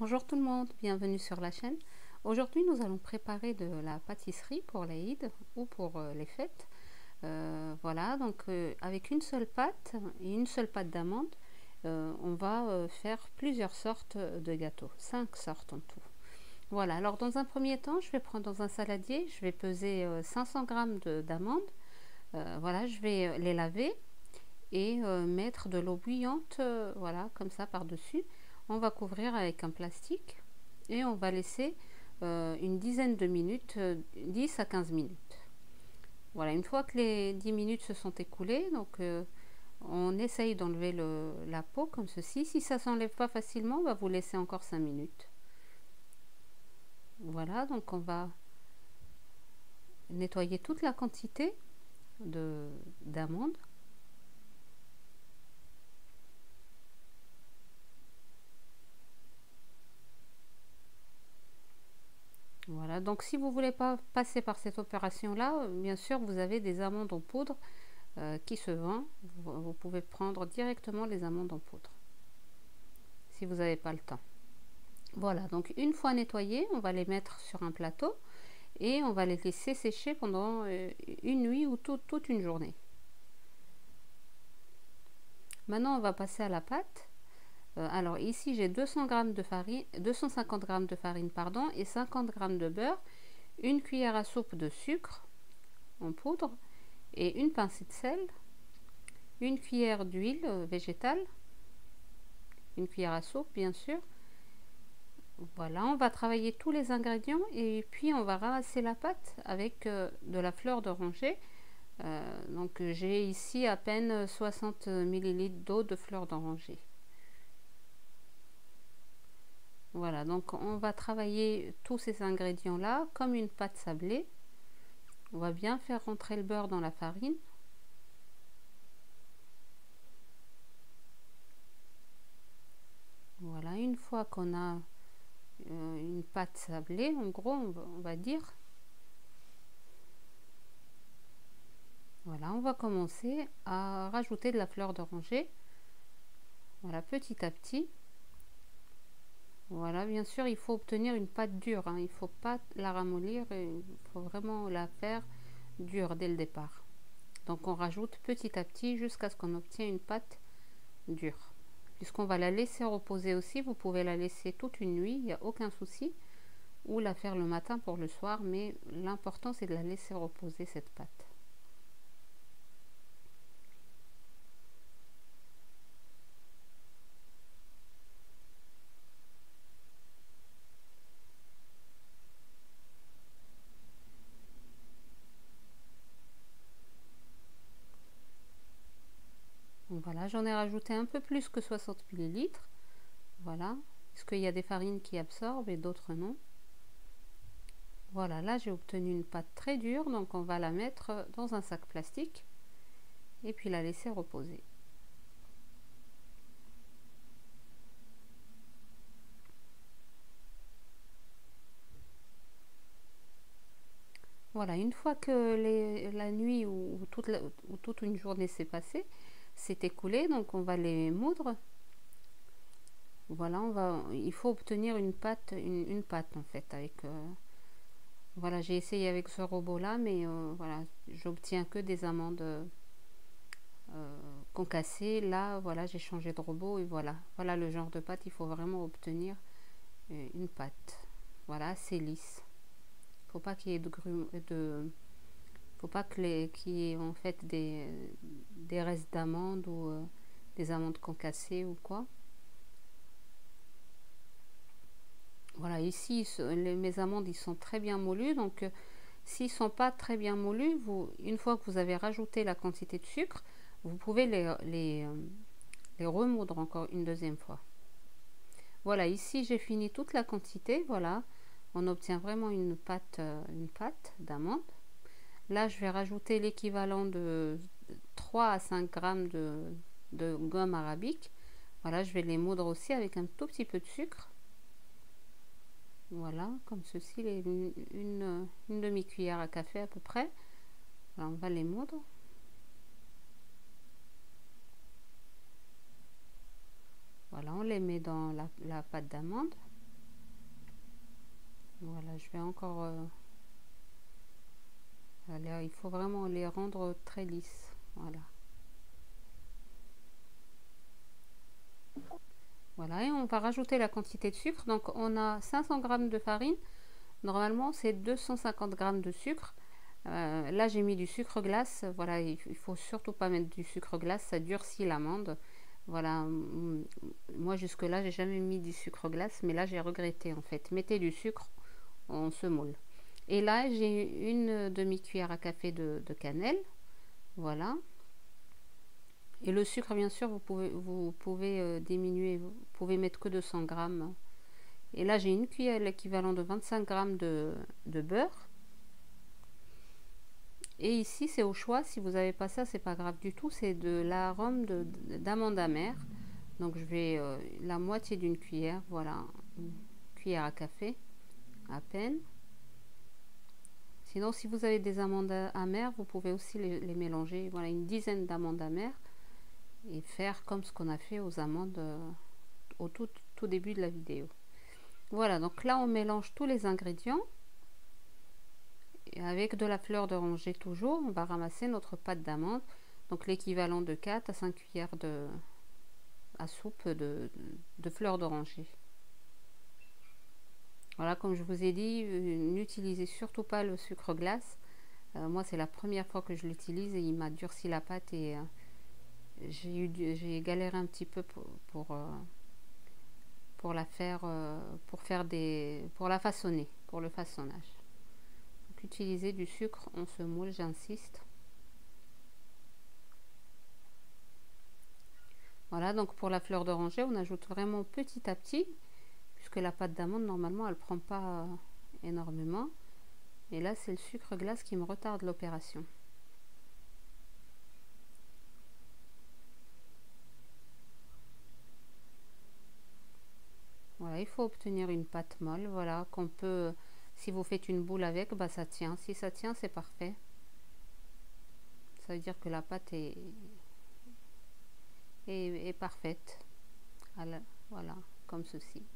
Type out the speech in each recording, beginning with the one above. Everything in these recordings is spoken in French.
Bonjour tout le monde, bienvenue sur la chaîne. Aujourd'hui nous allons préparer de la pâtisserie pour l'Aïd ou pour les fêtes. Voilà, donc avec une seule pâte et une seule pâte d'amande, on va faire plusieurs sortes de gâteaux, 5 sortes en tout. Voilà, alors dans un premier temps, je vais prendre dans un saladier, je vais peser 500 g d'amandes. Voilà, je vais les laver et mettre de l'eau bouillante, voilà, comme ça par-dessus. On va couvrir avec un plastique et on va laisser une dizaine de minutes, 10 à 15 minutes. Voilà, une fois que les 10 minutes se sont écoulées, donc on essaye d'enlever la peau comme ceci. Si ça ne s'enlève pas facilement, on va vous laisser encore 5 minutes. Voilà, donc on va nettoyer toute la quantité d'amandes. Voilà, donc si vous ne voulez pas passer par cette opération-là, bien sûr, vous avez des amandes en poudre qui se vendent. Vous pouvez prendre directement les amandes en poudre, si vous n'avez pas le temps. Voilà, donc une fois nettoyées, on va les mettre sur un plateau et on va les laisser sécher pendant une nuit ou toute une journée. Maintenant, on va passer à la pâte. Alors ici, j'ai 200 g de farine, 250 g de farine, pardon, et 50 g de beurre, une cuillère à soupe de sucre en poudre et une pincée de sel, une cuillère d'huile végétale, une cuillère à soupe bien sûr. Voilà, on va travailler tous les ingrédients et puis on va ramasser la pâte avec de la fleur d'oranger. Donc j'ai ici à peine 60 ml d'eau de fleur d'oranger. Voilà, donc on va travailler tous ces ingrédients là comme une pâte sablée. On va bien faire rentrer le beurre dans la farine. Voilà, une fois qu'on a une pâte sablée, en gros, on va dire. Voilà, on va commencer à rajouter de la fleur d'oranger. Voilà, petit à petit. Voilà, bien sûr, il faut obtenir une pâte dure, hein. Il ne faut pas la ramollir, il faut vraiment la faire dure dès le départ. Donc on rajoute petit à petit jusqu'à ce qu'on obtienne une pâte dure. Puisqu'on va la laisser reposer aussi, vous pouvez la laisser toute une nuit, il n'y a aucun souci. Ou la faire le matin pour le soir, mais l'important c'est de la laisser reposer cette pâte. Voilà, j'en ai rajouté un peu plus que 60 ml. Voilà, parce qu'il y a des farines qui absorbent et d'autres non. Voilà, là j'ai obtenu une pâte très dure, donc on va la mettre dans un sac plastique et puis la laisser reposer. Voilà, une fois que la nuit ou toute une journée s'est passée, s'est écoulée, donc on va les moudre. Voilà, il faut obtenir une pâte en fait avec. Voilà, j'ai essayé avec ce robot là, mais voilà, j'obtiens que des amandes concassées. Là, voilà, j'ai changé de robot et voilà le genre de pâte. Il faut vraiment obtenir une pâte. Voilà, c'est lisse. Faut pas qu'il y ait faut pas qu'il y ait en fait des restes d'amandes ou des amandes concassées ou quoi. Voilà, ici mes amandes ils sont très bien moulus, donc s'ils ne sont pas très bien moulus, une fois que vous avez rajouté la quantité de sucre, vous pouvez les remoudre encore une deuxième fois. Voilà, ici j'ai fini toute la quantité. Voilà, on obtient vraiment une pâte d'amande. Là, je vais rajouter l'équivalent de 3 à 5 grammes de gomme arabique. Voilà, je vais les moudre aussi avec un tout petit peu de sucre. Voilà, comme ceci, une demi-cuillère à café à peu près. Alors, on va les moudre. Voilà, on les met dans la pâte d'amande. Voilà, je vais encore... là, il faut vraiment les rendre très lisses. Voilà. Voilà, et on va rajouter la quantité de sucre. Donc, on a 500 g de farine. Normalement, c'est 250 g de sucre. Là, j'ai mis du sucre glace. Voilà, il faut surtout pas mettre du sucre glace, ça durcit l'amande. Voilà, moi jusque-là, j'ai jamais mis du sucre glace, mais là, j'ai regretté en fait. Mettez du sucre, on se moule. Et là, j'ai une demi-cuillère à café de cannelle. Voilà. Et le sucre, bien sûr, vous pouvez diminuer, vous pouvez mettre que 200 grammes. Et là, j'ai une cuillère, l'équivalent de 25 grammes de beurre. Et ici, c'est au choix. Si vous n'avez pas ça, c'est pas grave du tout. C'est de l'arôme d'amande amère. Donc, je vais la moitié d'une cuillère. Voilà, une cuillère à café, à peine. Sinon, si vous avez des amandes amères, vous pouvez aussi les mélanger. Voilà, une dizaine d'amandes amères. Et faire comme ce qu'on a fait aux amandes au tout début de la vidéo. Voilà, donc là, on mélange tous les ingrédients. Et avec de la fleur d'oranger toujours, on va ramasser notre pâte d'amande, donc l'équivalent de 4 à 5 cuillères à soupe de fleur d'oranger. Voilà, comme je vous ai dit, n'utilisez surtout pas le sucre glace. Moi, c'est la première fois que je l'utilise et il m'a durci la pâte et j'ai galéré un petit peu pour la faire, pour la façonner, pour le façonnage. Donc, utilisez du sucre, on se moule, j'insiste. Voilà, donc pour la fleur d'oranger, on ajoute vraiment petit à petit, puisque la pâte d'amande, normalement, elle ne prend pas énormément. Et là, c'est le sucre glace qui me retarde l'opération. Voilà, il faut obtenir une pâte molle, voilà, qu'on peut, si vous faites une boule avec, bah ça tient. Si ça tient, c'est parfait. Ça veut dire que la pâte est parfaite. Voilà, comme ceci.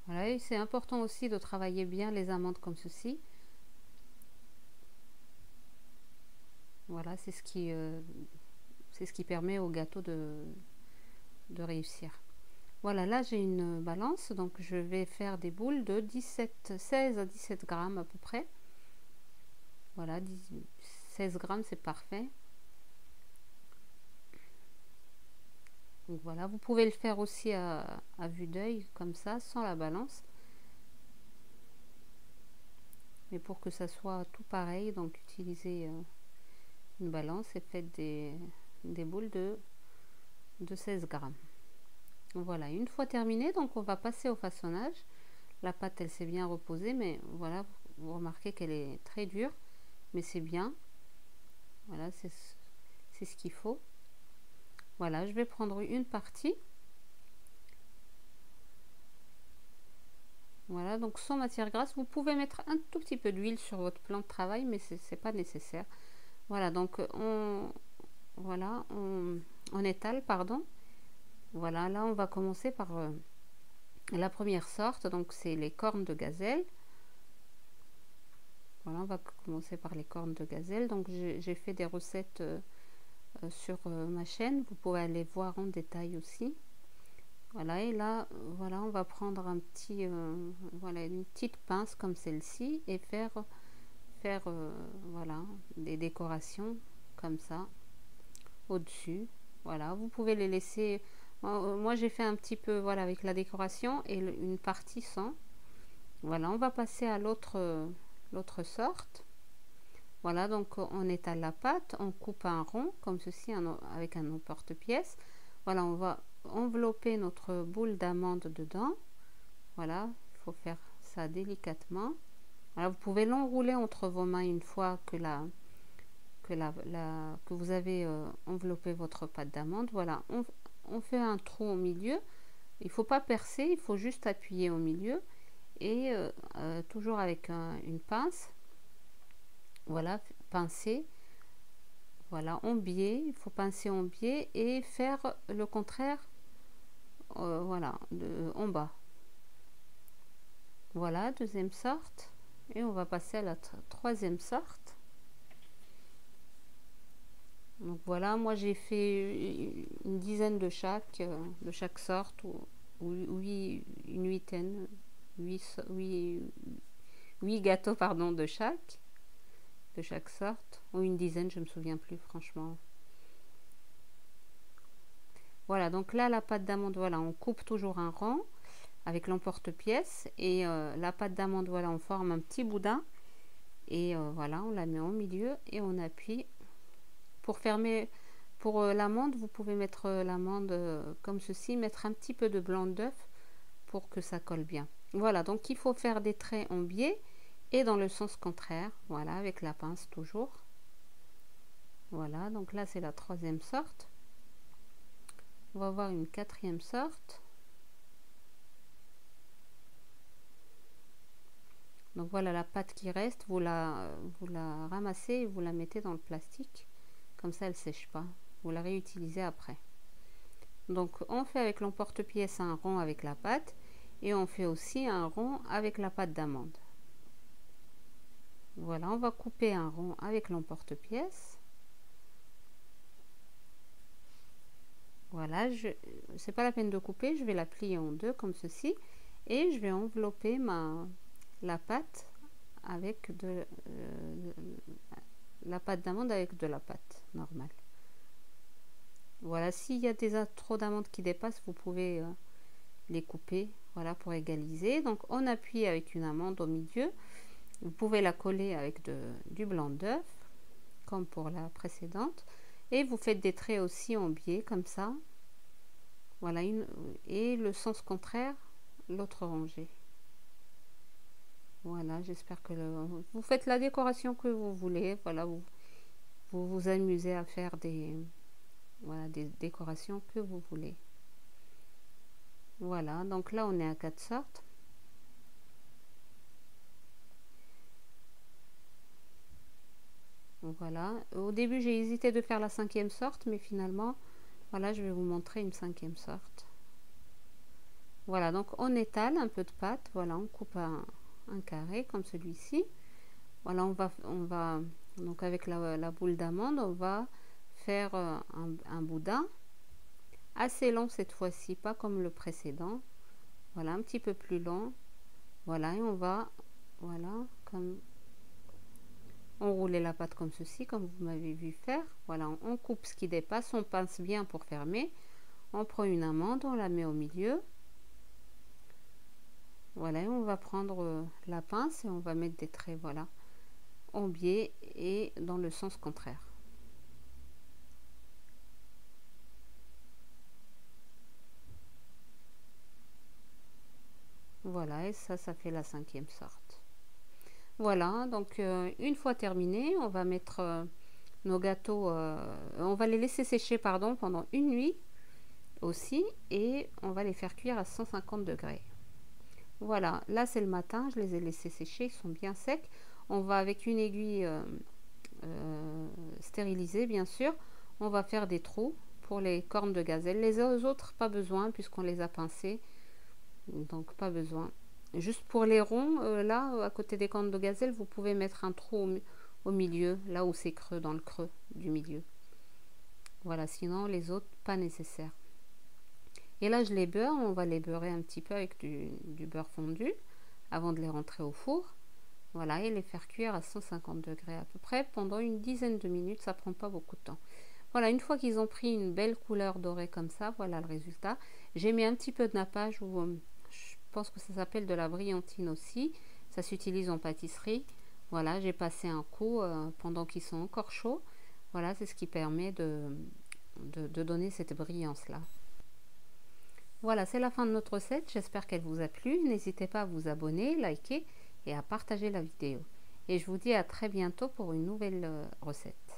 Voilà, et c'est important aussi de travailler bien les amandes comme ceci. Voilà, c'est ce qui permet au gâteau de réussir. Voilà, là j'ai une balance, donc je vais faire des boules de 16 à 17 grammes à peu près. Voilà, 16 grammes, c'est parfait. Donc voilà, vous pouvez le faire aussi à vue d'œil, comme ça, sans la balance. Mais pour que ça soit tout pareil, donc utilisez une balance et faites des boules de 16 grammes. Voilà, une fois terminé, donc on va passer au façonnage. La pâte, elle s'est bien reposée, mais voilà, vous remarquez qu'elle est très dure, mais c'est bien. Voilà, c'est ce qu'il faut. Voilà, je vais prendre une partie. Voilà, donc sans matière grasse, vous pouvez mettre un tout petit peu d'huile sur votre plan de travail, mais c'est pas nécessaire. Voilà, donc on étale, pardon. Voilà, là on va commencer par la première sorte, donc c'est les cornes de gazelle. Voilà, on va commencer par les cornes de gazelle. Donc j'ai fait des recettes sur ma chaîne, vous pouvez aller voir en détail aussi. Voilà, et là, voilà, on va prendre un petit, voilà, une petite pince comme celle-ci et faire voilà, des décorations comme ça au-dessus. Voilà, vous pouvez les laisser. Moi, j'ai fait un petit peu, voilà, avec la décoration et une partie sans. Voilà, on va passer à l'autre sorte. Voilà, donc on étale la pâte, on coupe un rond comme ceci avec un emporte-pièce. Voilà, on va envelopper notre boule d'amande dedans. Voilà, il faut faire ça délicatement. Voilà, vous pouvez l'enrouler entre vos mains une fois que que vous avez enveloppé votre pâte d'amande, voilà, on fait un trou au milieu. Il ne faut pas percer, il faut juste appuyer au milieu et toujours avec une pince, voilà, pincer, voilà, en biais, il faut pincer en biais et faire le contraire, voilà, en bas. Voilà, deuxième sorte, et on va passer à la troisième sorte. Donc voilà, moi j'ai fait une dizaine de chaque sorte, ou une huitaine, 8 gâteaux pardon de chaque sorte, ou une dizaine, je me souviens plus franchement. Voilà, donc là la pâte d'amande, voilà, on coupe toujours un rond avec l'emporte-pièce et la pâte d'amande, voilà, on forme un petit boudin et voilà, on la met au milieu et on appuie pour fermer. Pour l'amande, vous pouvez mettre l'amande comme ceci, mettre un petit peu de blanc d'œuf pour que ça colle bien. Voilà, donc il faut faire des traits en biais et dans le sens contraire, voilà, avec la pince toujours. Voilà, donc là c'est la troisième sorte. On va voir une quatrième sorte. Donc voilà la pâte qui reste, vous la ramassez et vous la mettez dans le plastique. Comme ça, elle ne sèche pas. Vous la réutilisez après. Donc on fait avec l'emporte-pièce un rond avec la pâte et on fait aussi un rond avec la pâte d'amande. Voilà, on va couper un rond avec l'emporte-pièce. Voilà, c'est pas la peine de couper, je vais la plier en deux comme ceci et je vais envelopper la pâte avec la pâte d'amande avec de la pâte normale. Voilà, s'il y a trop d'amandes qui dépassent, vous pouvez les couper, voilà, pour égaliser. Donc on appuie avec une amande au milieu. Vous pouvez la coller avec du blanc d'œuf, comme pour la précédente. Et vous faites des traits aussi en biais, comme ça. Voilà, et le sens contraire, l'autre rangée. Voilà, j'espère que vous faites la décoration que vous voulez. Voilà, vous vous amusez à faire des décorations que vous voulez. Voilà, donc là on est à 4 sortes. Voilà, au début j'ai hésité de faire la 5e sorte, mais finalement, voilà, je vais vous montrer une 5e sorte. Voilà, donc on étale un peu de pâte, voilà, on coupe un carré comme celui-ci. Voilà, on va donc avec la boule d'amande, on va faire un boudin assez long cette fois-ci, pas comme le précédent. Voilà, un petit peu plus long. Voilà, et on va, voilà, comme enrouler la pâte comme ceci, comme vous m'avez vu faire. Voilà, on coupe ce qui dépasse, on pince bien pour fermer. On prend une amande, on la met au milieu. Voilà, et on va prendre la pince et on va mettre des traits, voilà, en biais et dans le sens contraire. Voilà, et ça fait la 5e sorte. Voilà, donc une fois terminé, on va mettre nos gâteaux, on va les laisser sécher, pardon, pendant une nuit aussi, et on va les faire cuire à 150 degrés. Voilà, là c'est le matin, je les ai laissés sécher, ils sont bien secs. On va avec une aiguille stérilisée, bien sûr, on va faire des trous pour les cornes de gazelle. Les autres, pas besoin puisqu'on les a pincés, donc pas besoin. Juste pour les ronds, là, à côté des cornes de gazelle, vous pouvez mettre un trou au milieu, là où c'est creux, dans le creux du milieu. Voilà, sinon les autres, pas nécessaire. Et là, je les beurre, on va les beurrer un petit peu avec du beurre fondu avant de les rentrer au four. Voilà, et les faire cuire à 150 degrés à peu près pendant une dizaine de minutes, ça prend pas beaucoup de temps. Voilà, une fois qu'ils ont pris une belle couleur dorée comme ça, voilà le résultat. J'ai mis un petit peu de nappage, ou je pense que ça s'appelle de la brillantine aussi. Ça s'utilise en pâtisserie. Voilà, j'ai passé un coup pendant qu'ils sont encore chauds. Voilà, c'est ce qui permet de donner cette brillance-là. Voilà, c'est la fin de notre recette. J'espère qu'elle vous a plu. N'hésitez pas à vous abonner, liker et à partager la vidéo. Et je vous dis à très bientôt pour une nouvelle recette.